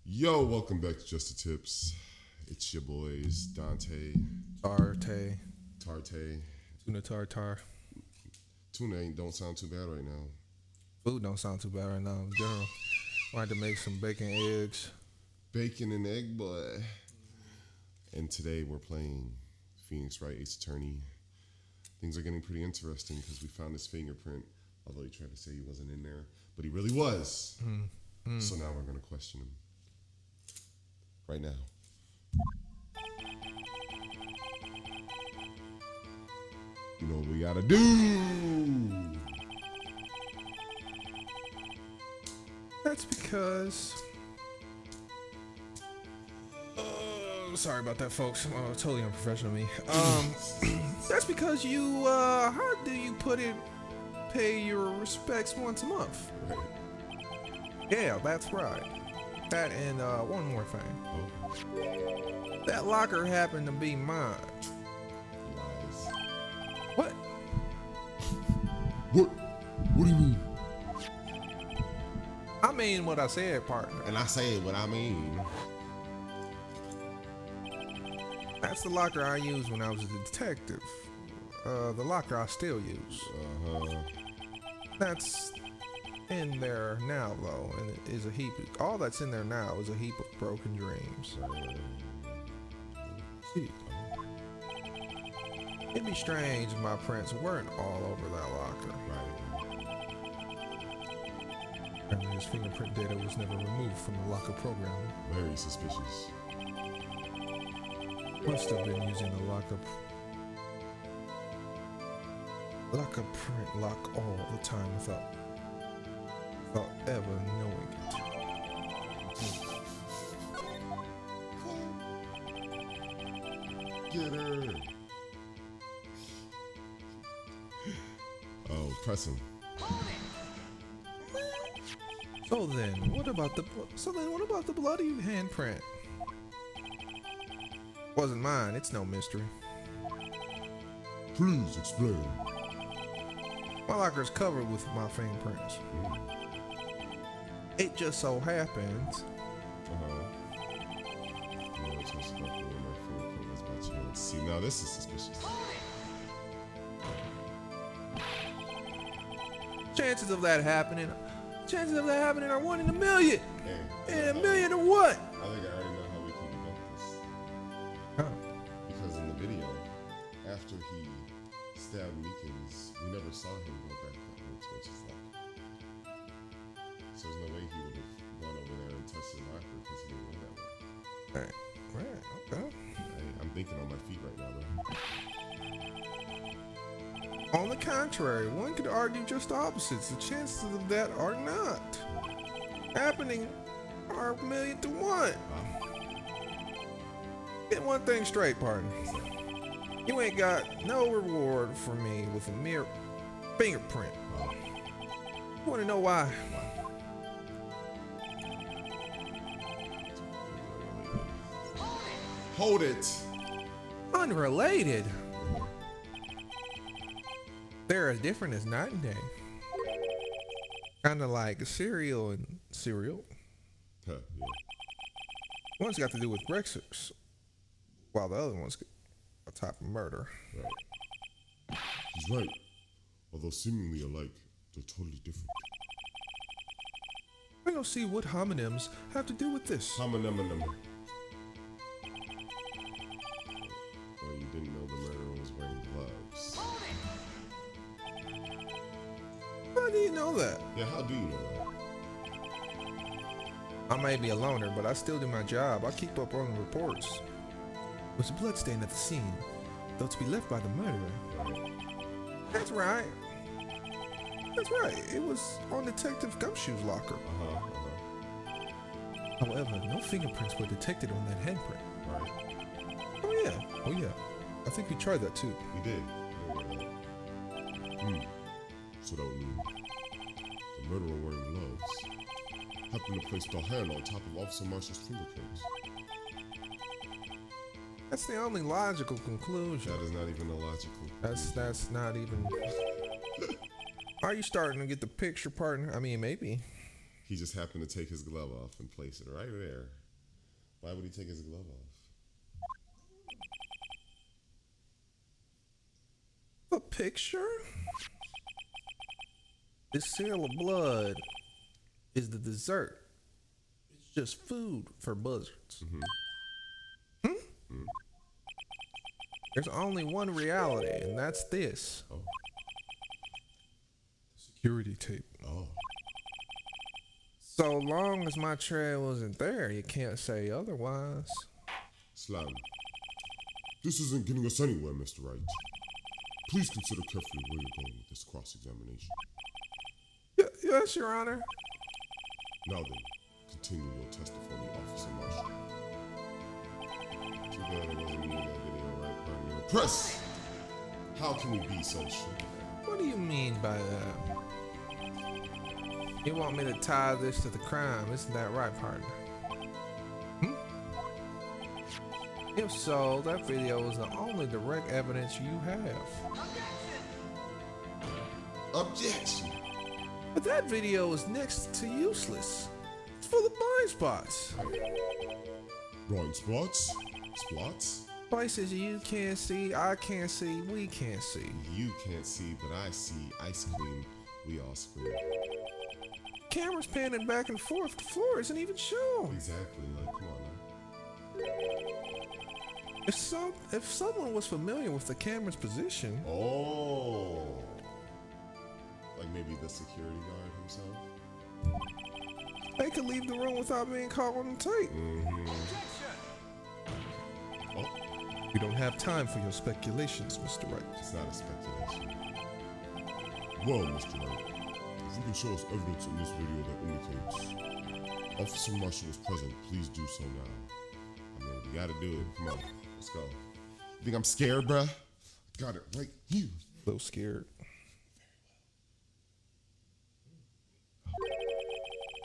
Yo, welcome back to Just the Tips. It's your boys, Dante, Tarte, Tarte. tuna tartar. Tuna ain't don't sound too bad right now. Food don't sound too bad right now in general. I had to make some bacon, eggs. Bacon and egg boy. And today we're playing Phoenix Wright, Ace Attorney. Things are getting pretty interesting because we found his fingerprint, although he tried to say he wasn't in there, but he really was. So now we're going to question him. Right now. You know what we gotta do. That's because. Sorry about that, folks. Totally unprofessional of me. That's because you. How do you put it? Pay your respects once a month. Right. Yeah, that's right. That and one more thing. Oh, That locker happened to be mine. lies. What? What? What do you mean? I mean what I said, partner. And I say what I mean. That's the locker I used when I was a detective. The locker I still use. That's in there now, though, and it is a heap. All that's in there now is a heap of broken dreams. See, it'd be strange if my prints weren't all over that locker, Right. and his fingerprint data was never removed from the locker programming. Very suspicious. Must have been using the locker print lock all the time without ever knowing it. Get her. Oh, press him. So then, what about the bloody handprint? Wasn't mine. It's no mystery. Please explain. My locker's covered with my fingerprints. It just so happens. See, now this is suspicious. Chances of that happening are 1 in a million. Hey, And a million to what? I think I already know how we can debunk this. Huh. Because in the video, after he stabbed Meekins, we never saw him go back that way towards his locker. So there's no way he would have gone over there and touched his locker because he didn't go that way. Right. Okay. Hey, I'm thinking on my feet right now, On the contrary, one could argue just opposites. The chances of that are not happening are 1,000,000 to 1. Get one thing straight, partner. You ain't got no reward for me with a mere fingerprint. You wanna know why? Hold it! Unrelated. They're as different as night and day. Kinda like cereal and cereal. Huh, yeah. One's got to do with Brexit, while the other one's a type of murder. Right. He's right. Although seemingly alike, they're totally different. I don't see what homonyms have to do with this. Homonym. Well, you didn't know the murderer was wearing gloves. How do you know that? Yeah, how do you know that? I may be a loner, but I still do my job. I keep up on the reports. Was a bloodstain at the scene, though to be left by the murderer. Right. That's right. That's right. It was on Detective Gumshoe's locker. However, no fingerprints were detected on that handprint. Right. Oh yeah. I think we tried that too. We did. So that would mean the murderer wearing gloves happened to place the hand on top of Officer Marshall's fingerprints. That's the only logical conclusion. That is not even illogical. That's not even. Are you starting to get the picture, partner? I mean, maybe. He just happened to take his glove off and place it right there. Why would he take his glove off? A picture? This seal of blood is the dessert. It's just food for buzzards. There's only one reality, and that's this. Oh. Security tape. Oh. So long as my trail wasn't there, you can't say otherwise. Slam. This isn't getting us anywhere, Mr. Wright. Please consider carefully where you're going with this cross-examination. Yes, Your Honor. Now then, continue your testimony, Officer Marshall. Too bad it wasn't you in that video, right, partner? Press! How can we be so sure? What do you mean by that? You want me to tie this to the crime, isn't that right, partner? If so, that video is the only direct evidence you have. Objection! But that video is next to useless. It's full of blind spots. Blind spots? Spots? Places you can't see, I can't see, we can't see. You can't see, but I see. Ice cream. We all scream. Camera's panning back and forth. The floor isn't even shown. Exactly. Like, come on now. If someone was familiar with the camera's position. Oh. Like maybe the security guard himself? They could leave the room without being caught on the tape. Oh. We don't have time for your speculations, Mr. Wright. It's not a speculation. Well, Mr. Wright, if you can show us evidence in this video that indicates Officer Marshall was present, please do so now. I mean, we gotta do it. Come on, let's go. You think I'm scared, bruh? Got it right here. A little scared.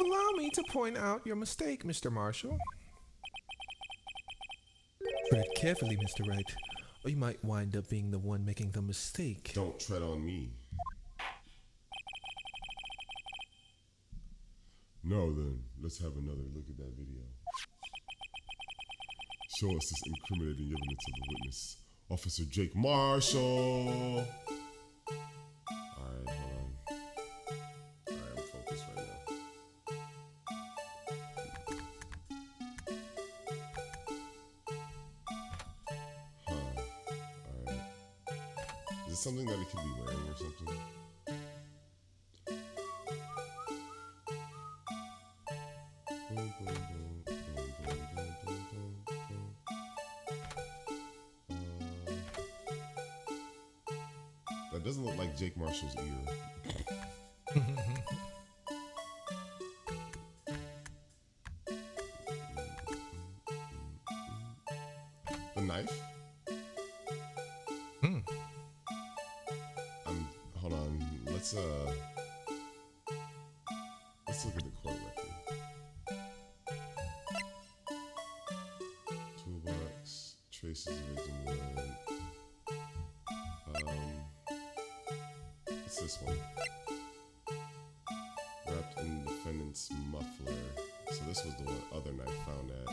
Allow me to point out your mistake, Mr. Marshall. Tread carefully, Mr. Wright, or you might wind up being the one making the mistake. Don't tread on me. Now then, let's have another look at that video. Show us this incriminating evidence of the witness, Officer Jake Marshall. Alright, hold on. Alright, I'm focused right now. Alright. Is it something that he could be wearing or something? That doesn't look like Jake Marshall's ear. The knife? Hold on. Let's look at the court record. Toolbox, traces of victim blood. What's this one? Wrapped in defendant's muffler. So this was the one other knife found at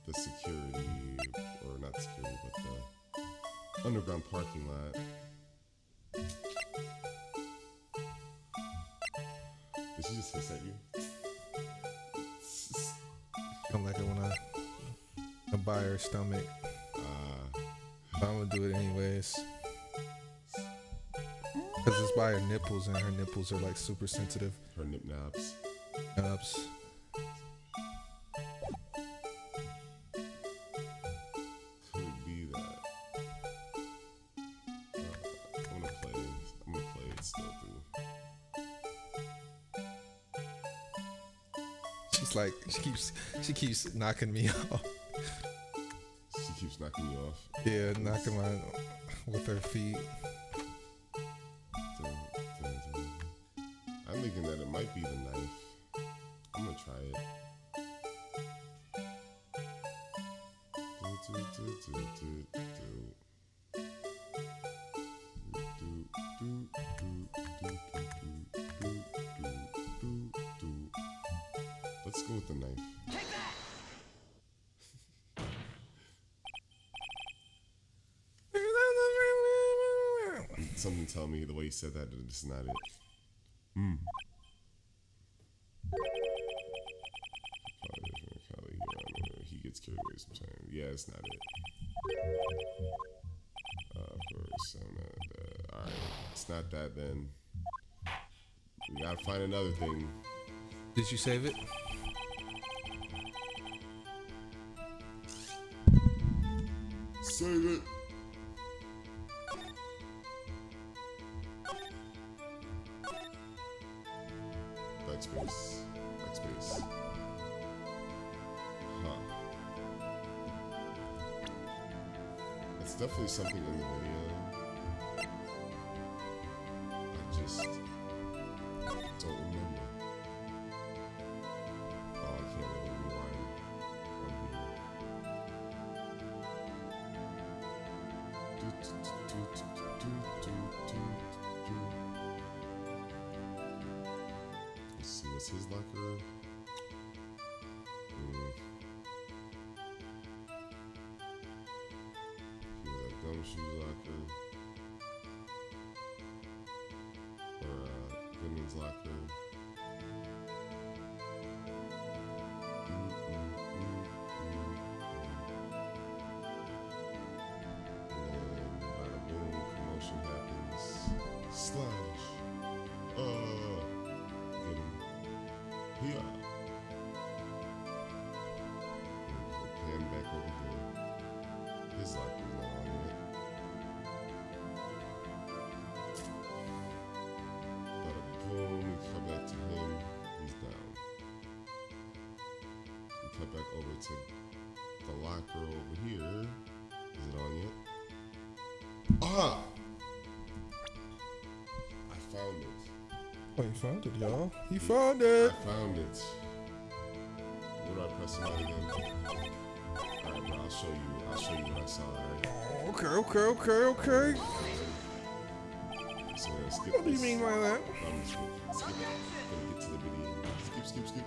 the security, or not security, but the underground parking lot. Did she just hiss at you? I don't like it when I buy her stomach. But I'm gonna do it anyways. Because it's by her nipples, and her nipples are like super sensitive. Her nip knobs. Knobs. Could it be that? I'm gonna play it still through. She's like, she keeps knocking me off. She keeps knocking you off. Yeah, knocking my with her feet. I'm thinking that it might be the knife. I'm gonna try it. Let's go with the knife. Something tell me the way he said that this is not it. He gets carried away sometimes. Yeah, it's not it. Alright, it's not that then. We gotta find another thing. Did you save it? Save it. Backspace. Backspace. Huh. It's definitely something in the video. I just don't remember. Oh, I can't really rewind. Let's see, what's his locker? Here's a gumshoe locker. Or women's locker. Slash. Get him. Here. Pan back over here. His locker is not on yet. Bada boom. We cut back to him. He's down. We cut back over to the locker over here. Is it on yet? Ah! Found it. Oh, you found it, y'all. You found it. I found it. Where do I press it out again? Alright, bro, I'll show you what I saw, alright? Okay. So we're gonna skip What do you this. mean by that? I'm gonna skip it. Gonna get to the video. Skip. Skip.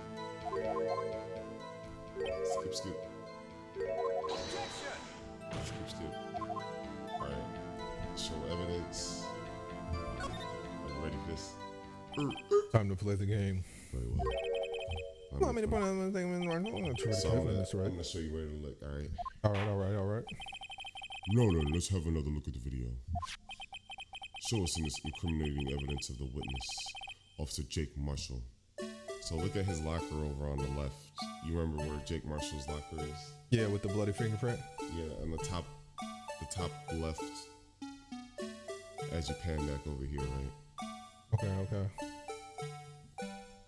Alright. Show evidence. Ready for this? Time to play the game. Wait, what? Want me to put another thing in? I'm going to try to So cover this, I'm right? gonna show you where to look, alright? All right. No, let's have another look at the video. Show us in this incriminating evidence of the witness, Officer Jake Marshall. So look at his locker over on the left. You remember where Jake Marshall's locker is? Yeah, with the bloody fingerprint. Yeah, on the top left, as you pan back over here, right? Okay.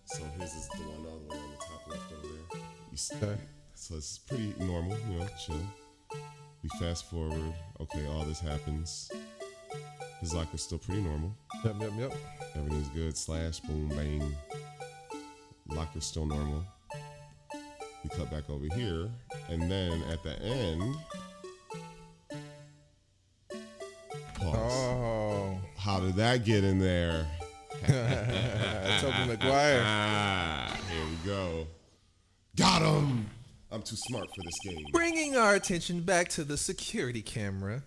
So his is the one all the way on the top left over there. You see? Okay. So it's pretty normal, chill. We fast forward. Okay, all this happens. His locker's still pretty normal. Yep. Everything's good. Slash, boom, bang. Locker's still normal. We cut back over here. And then at the end... Pause. Oh. How did that get in there? Toby McGuire. Here we go. Got him! I'm too smart for this game. Bringing our attention back to the security camera.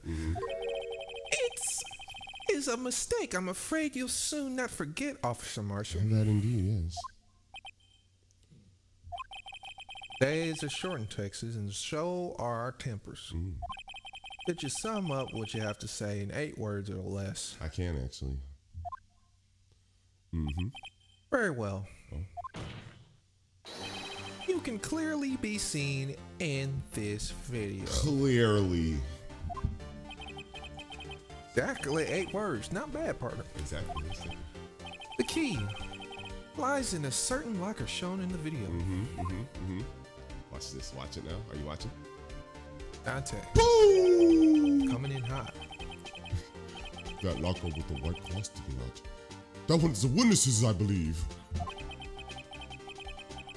It's a mistake. I'm afraid you'll soon not forget, Officer Marshall. That indeed is. Days are short in Texas, and so are our tempers. Could you sum up what you have to say in 8 words or less? I can actually. Very well. You can clearly be seen in this video. Clearly. Exactly 8 words. Not bad, partner. Exactly. The key lies in a certain locker shown in the video. Watch this. Watch it now. Are you watching? Contact. Boom! Coming in hot. That locker with the white cross sticking out. That one's the witnesses, I believe.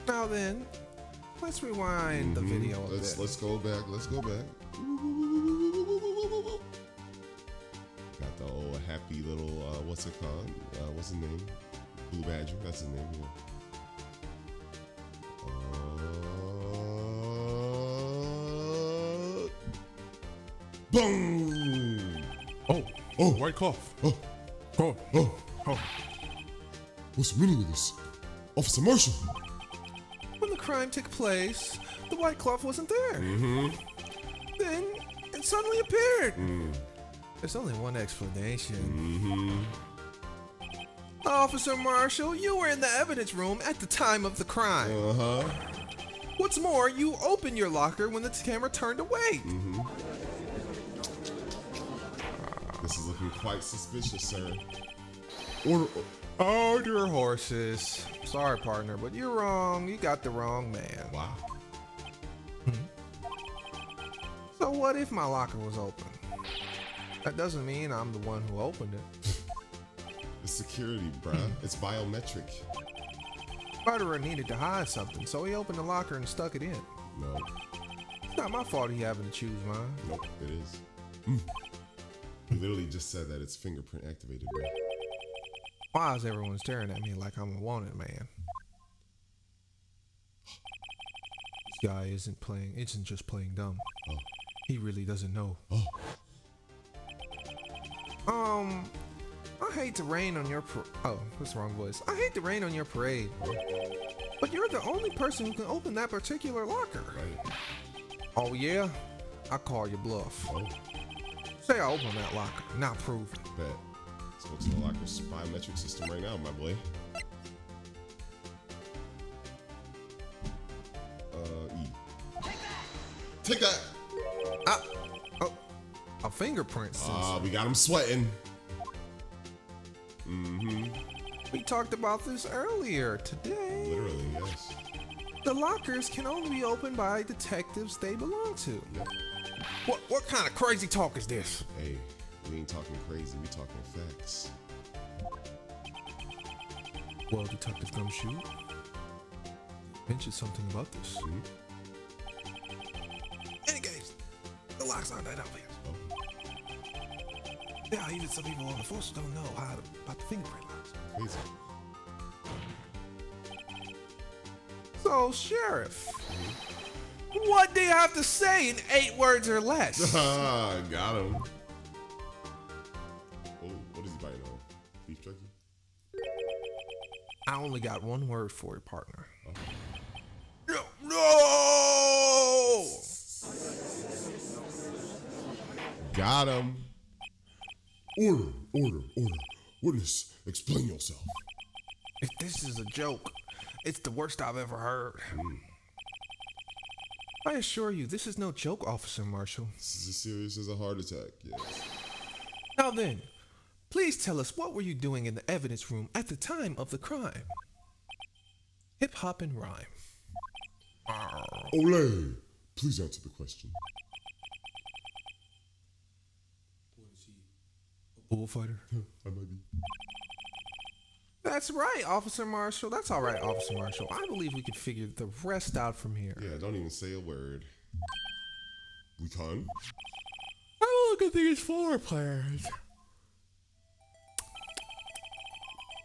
Now then, let's rewind the video a bit. Let's go back. Got the old happy little what's it called? What's his name? Blue Badger. That's his name. Yeah. Boom! Oh, white cloth. Oh. What's the meaning of this? Officer Marshall! When the crime took place, the white cloth wasn't there. Then it suddenly appeared. There's only one explanation. Officer Marshall, you were in the evidence room at the time of the crime. What's more, you opened your locker when the camera turned away. This is looking quite suspicious, sir. Order horses. Sorry, partner, but you're wrong. You got the wrong man. Wow. So what if my locker was open? That doesn't mean I'm the one who opened it. It's security, bruh. It's biometric. Murderer needed to hide something, so he opened the locker and stuck it in. No. It's not my fault he happened to choose mine. Nope, it is. He literally just said that it's fingerprint activated, bro. Why is everyone staring at me like I'm a wanted man? This guy isn't just playing dumb. He really doesn't know. I hate to rain on your that's the wrong voice. I hate to rain on your parade. But you're the only person who can open that particular locker. Right. Oh yeah? I call you bluff. Say I open that locker. Now prove it. Bet. Let's go to the locker's biometric system right now, my boy. E. Take that! A fingerprint sensor. We got him sweating. We talked about this earlier today. Literally, yes. The lockers can only be opened by detectives they belong to. Yep. What kind of crazy talk is this? Hey, we ain't talking crazy, we talking facts. Well, Detective Gumshoe mentioned something about this. Any case, the locks aren't that obvious. Yeah, even some people on the force don't know about the fingerprint locks. Crazy. So, Sheriff, what do you have to say in 8 words or less? Got him. Oh, what is he biting on? Beef jerky? I only got one word for you, partner. No! Got him. Order. Witness, explain yourself. If this is a joke, it's the worst I've ever heard. I assure you, this is no joke, Officer Marshall. This is as serious as a heart attack, yes. Now then, please tell us, what were you doing in the evidence room at the time of the crime? Hip hop and rhyme. Olay, please answer the question. Bullfighter? I might be. That's right, Officer Marshall. That's all right, Officer Marshall. I believe we can figure the rest out from here. Yeah, don't even say a word. We can? Oh, look at these floor plans.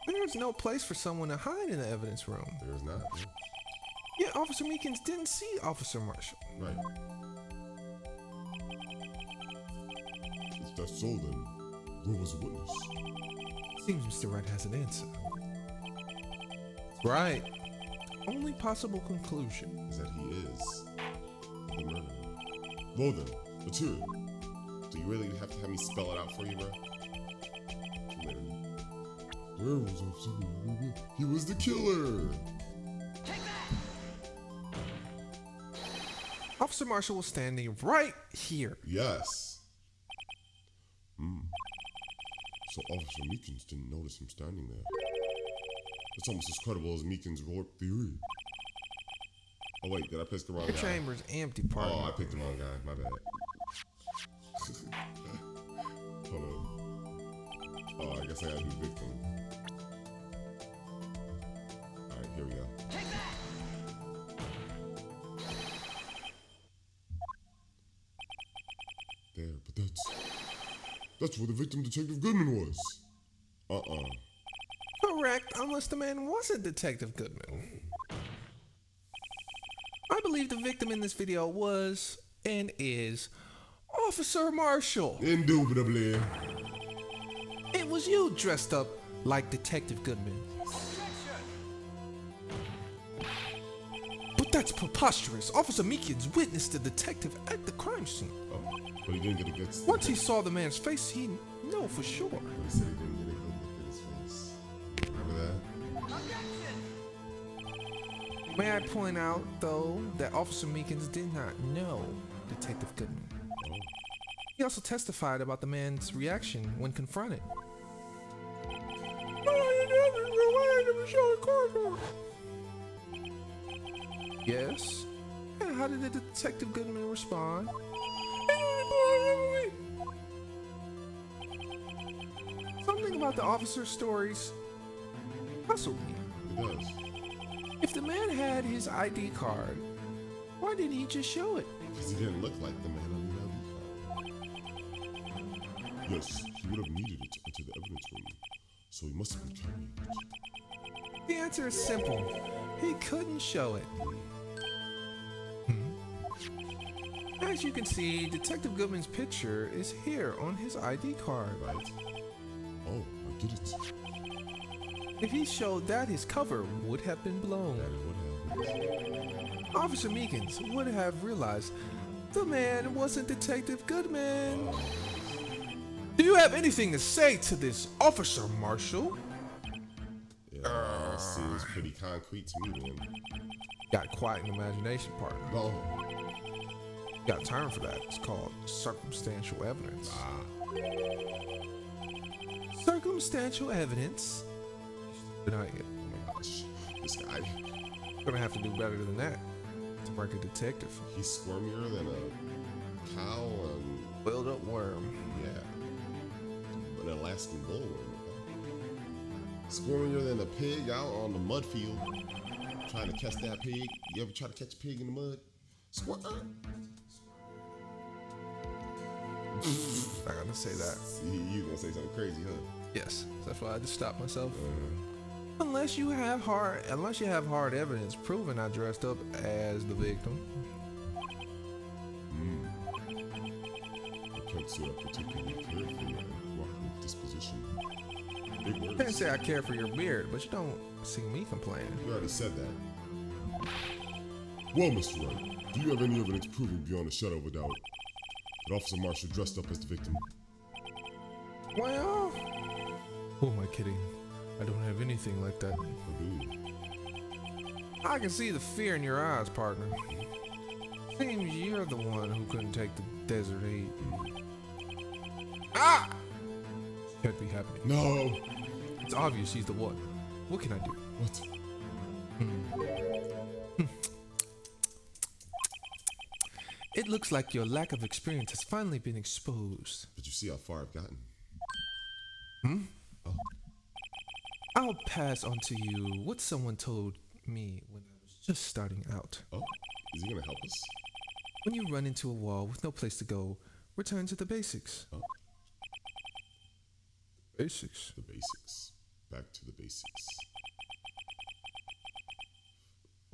There's no place for someone to hide in the evidence room. There's not. Yeah, Officer Meekins didn't see Officer Marshall. Right. If that's so, then where was the witness? Seems Mr. Wright has an answer. Right. Only possible conclusion Is that he is the murderer. Well then, material. Do you really have to have me spell it out for you, bro? Where was Officer? He was the killer. Officer Marshall was standing right here. Yes. So Officer Meekins didn't notice him standing there. It's almost as credible as Meekins' warped theory. Oh wait, did I pick the wrong Your guy? chamber's empty, partner. Oh, I picked the wrong guy. My bad. Hold on. Oh, I guess I gotta do victim. Alright, here we go. There, but that's where the victim, Detective Goodman, was. Correct, unless the man wasn't Detective Goodman. I believe the victim in this video was and is Officer Marshall, Indubitably. it was you dressed up like Detective Goodman. But that's preposterous. Officer Meekins witnessed the detective at the crime scene. Oh, but he didn't get a good. Once he saw the man's face, he knew for sure. But he said he didn't get a good look at his face. Remember that? May I point out, though, that Officer Meekins did not know Detective Goodman. Oh. He also testified about the man's reaction when confronted. Yes? And how did the Detective Goodman respond? Something about the officer's stories puzzled me. It does. If the man had his ID card, why didn't he just show it? Because he didn't look like the man on the ID card. Yes, he would have needed it to enter the evidence room. So he must have been carrying it. The answer is simple. He couldn't show it. As you can see, Detective Goodman's picture is here on his ID card. Right? Oh, I get it. If he showed that, his cover would have been blown. That is what happened. Officer Meekins would have realized the man wasn't Detective Goodman. Do you have anything to say to this, Officer Marshall? Yeah, seems pretty concrete to me, man. Got quiet in imagination, partner. Oh. Got a term for that. It's called circumstantial evidence. Circumstantial evidence? Denying it. Oh my gosh. This guy. Gonna have to do better than that to break a detective. He's squirmier than a cow and, Boiled up worm. yeah, an Alaskan bullworm. Squirmier than a pig out on the mud field trying to catch that pig. You ever try to catch a pig in the mud? Squirt. Not gonna say that. You gonna say something crazy, huh? Yes, that's why I just stopped myself. Unless you have hard evidence proving I dressed up as the victim. I can't say I particularly care for your uncooperative disposition. Big I words. can't say I care for your beard, but you don't see me complaining. You already said that. Well, Mr. Wright, do you have any evidence proving beyond a shadow of a doubt that Officer Marshall dressed up as the victim? Well, who am I kidding? I don't have anything like that. Or do you? I can see the fear in your eyes, partner. Seems you're the one who couldn't take the desert heat. Ah! Can't be happening. No! It's obvious he's the one. What can I do? What? It looks like your lack of experience has finally been exposed. Did you see how far I've gotten? Oh. I'll pass on to you what someone told me when I was just starting out. Oh? Is he gonna help us? When you run into a wall with no place to go, return to the basics. Oh. Basics? The basics. Back to the basics.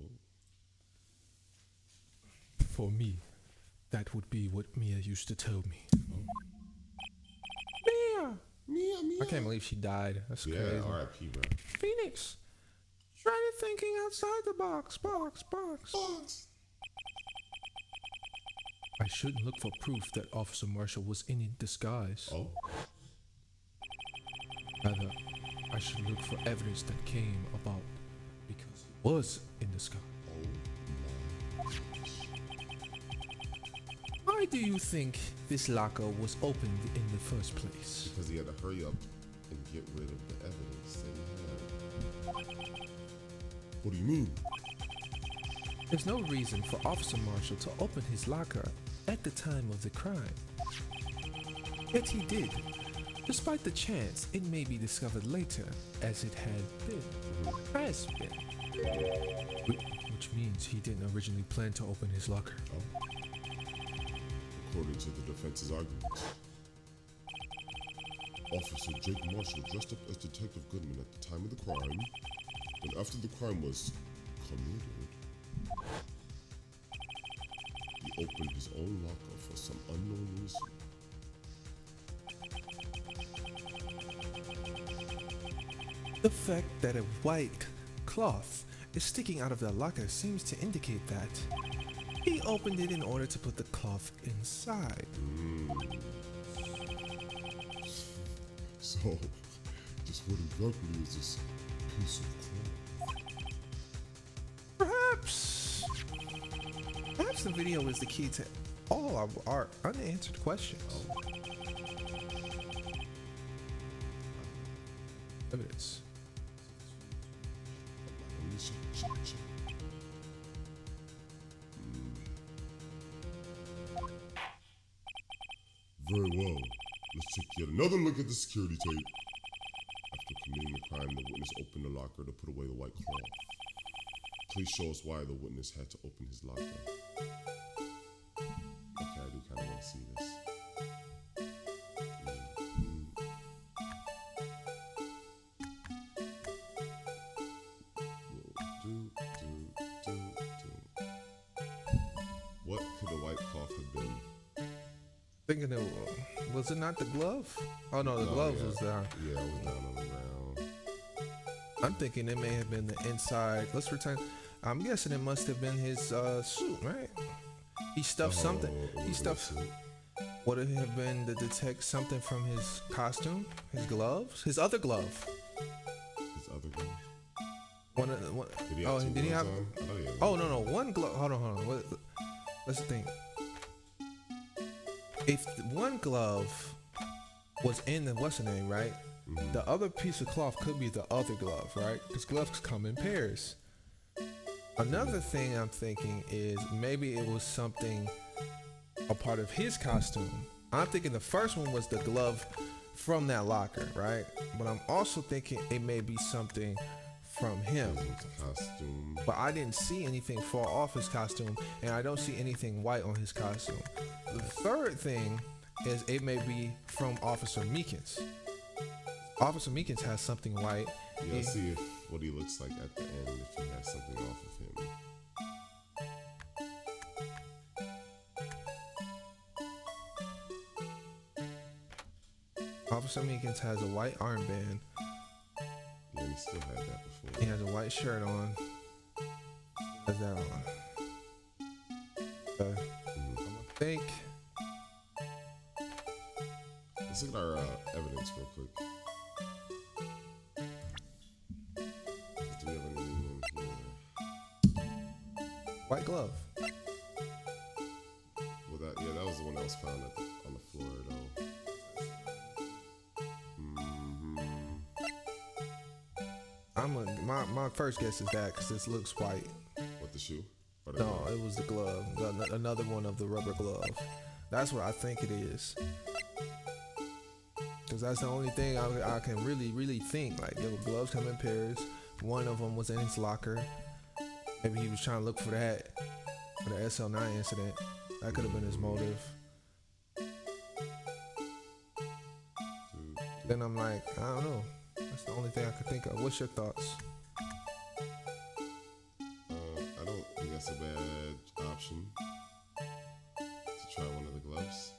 Oh. For me, that would be what Mia used to tell me. Oh. Mia! Mia. I can't believe she died. That's Yeah, crazy. R.I.P., bro. Phoenix, try thinking outside the box. Box. Box. I shouldn't look for proof that Officer Marshall was in disguise. Oh. Rather, I should look for evidence that came about because he was in disguise. Oh my. Why do you think this locker was opened in the first place? Because he had to hurry up and get rid of the evidence that he had. What do you mean? There's no reason for Officer Marshall to open his locker at the time of the crime. Yet he did, despite the chance it may be discovered later, as it has been. Which means he didn't originally plan to open his locker. Oh. According to the defense's arguments, Officer Jake Marshall dressed up as Detective Goodman at the time of the crime, and after the crime was committed, he he opened his own locker for some unknown reason. The fact that a white cloth is sticking out of the locker seems to indicate that he opened it in order to put the cloth inside. So, just what exactly is this piece of cloth? Perhaps the video is the key to all of our unanswered questions. Evidence. Very well. Let's take yet another look at the security tape. After committing the crime, the witness opened the locker to put away the white cloth. Please show us why the witness had to open his locker. Okay, I do kind of want to see this. What could the white cloth have been? Thinking it was it not the glove? Oh no, the glove was down. Yeah, it was down on the ground. I'm thinking it may have been the inside. Let's return. I'm guessing it must have been his suit, right? He stuffed something. He stuffed. Would it have been to detect something from his costume, his gloves, his other glove? His other glove? Did he have two did he have? gloves on? Oh, yeah. Oh no, one glove. Hold on. Let's think. If one glove was in the what's the name, right? Mm-hmm. The other piece of cloth could be the other glove, right? Because gloves come in pairs. Another thing I'm thinking is maybe it was something a part of his costume. I'm thinking the first one was the glove from that locker, right? But I'm also thinking it may be something from him. Costume. But I didn't see anything fall off his costume, and I don't see anything white on his costume. The third thing is it may be from Officer Meekins. Officer Meekins has something white. Yeah, let's see what he looks like at the end, if he has something off of him. Officer Meekins has a white armband. Yeah, he still had that before. He has a white shirt on. Has that on? Okay. I think. Let's look at our evidence real quick. Do we have anything in here? White glove. Well, that was the one that was found on the floor, though. My first guess is that because this looks white. What, the shoe? Or the No, glove? it was the glove. Another one of the rubber glove. That's what I think it is. Because that's the only thing I can really think. Like, yo, gloves come in pairs. One of them was in his locker. Maybe he was trying to look for that, for the SL9 incident. That could have been his motive. Then I'm like, I don't know. That's the only thing I could think of. What's your thoughts? I don't think that's a bad option to try one of the gloves.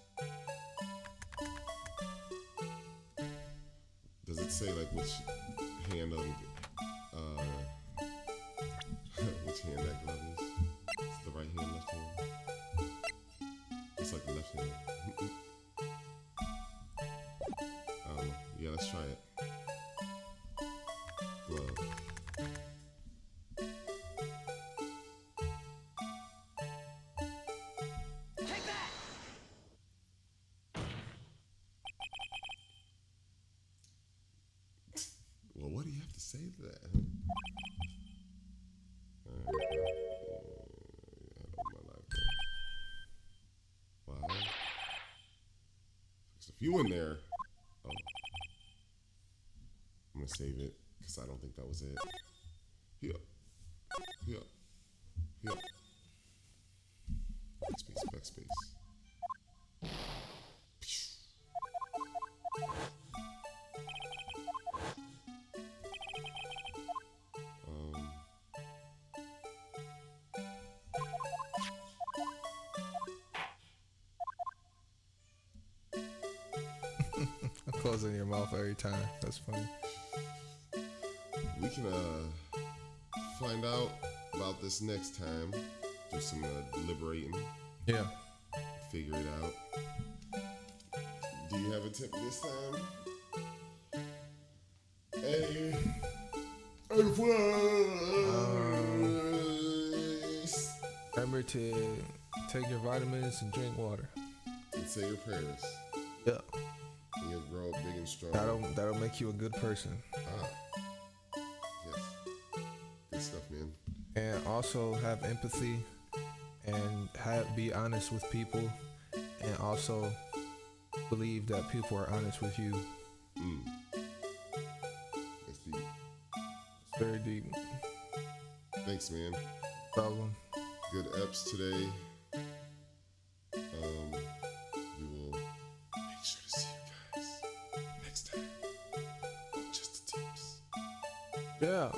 Does it say like which hand which hand that glove is? Is it the right hand, left hand? It's like the left hand. Yeah, let's try it. Glove. Well, what do you have to say to that? Wow. There's a few in there. Oh. I'm gonna save it because I don't think that was it. Here. Backspace. closing your mouth every time. That's funny. We can find out about this next time. Do some deliberating. Yeah. Figure it out. Do you have a tip this time? Hey. Remember to take your vitamins and drink water. And say your prayers. Yeah. And you'll grow up big and strong. That'll make you a good person. Yes. Good stuff, man. And also have empathy and be honest with people, and also believe that people are honest with you. That's deep. It's very deep. Thanks, man. Problem. Good eps today. We will make sure to see you guys next time. Just the tips. Yeah.